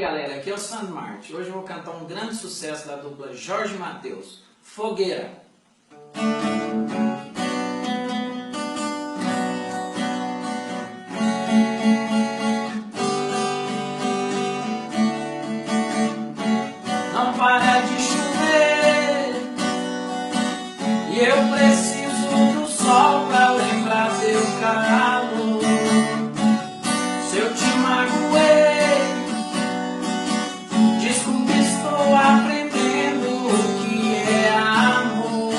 galera, aqui é o Sandro Marte. Hoje eu vou cantar um grande sucesso da dupla Jorge Mateus, Fogueira. Não para de chover e eu preciso do sol pra lembrar teu calor. Se eu te magoei, desculpe, estou aprendendo o que é amor.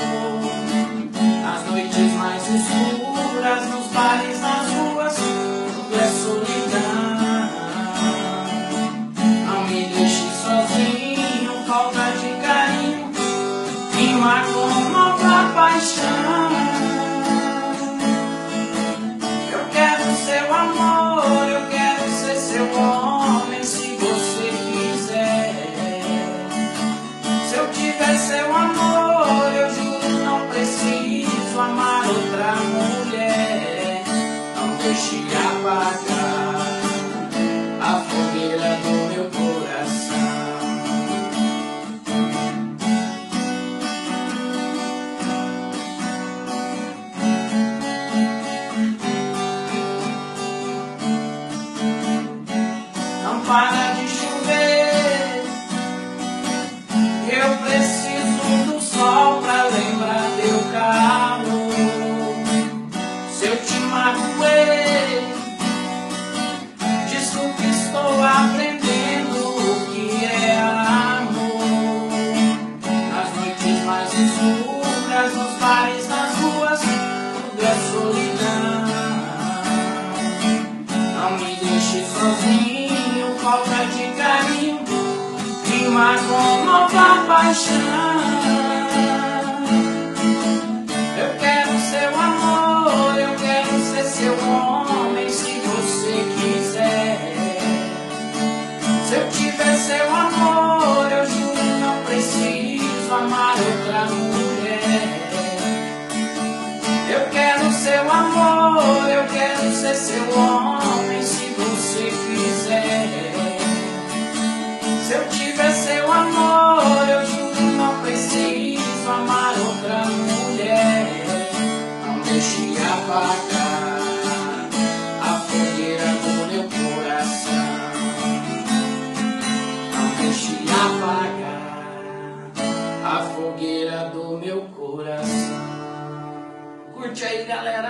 Nas noites mais escuras, nos bares, nas ruas, tudo é solidão. Não me deixe sozinho, falta de carinho, rima com nova paixão. Eu quero seu amor, eu quero ser seu homem, se você quiser. Se eu tiver seu amor, eu juro, não preciso amar outra mulher. Não deixe apagar a fogueira do meu coração. Não para de chover, eu preciso do sol pra lembrar teu calor. Se eu te magoei, desculpe, estou aprendendo o que é amor. Nas noites mais escuras, nos bares, nas ruas, tudo é solidão. Não me deixe sozinho, falta de carinho, rima com nova paixão. Eu quero seu amor, eu quero ser seu homem, se você quiser. Se eu tiver seu amor, eu juro, não preciso amar outra mulher. Eu quero seu amor, eu quero ser seu homem, se você quiser. Se eu tiver seu amor, eu juro, não preciso amar outra mulher. Não deixe apagar a fogueira do meu coração. Não deixe apagar a fogueira do meu coração. Curte aí, galera.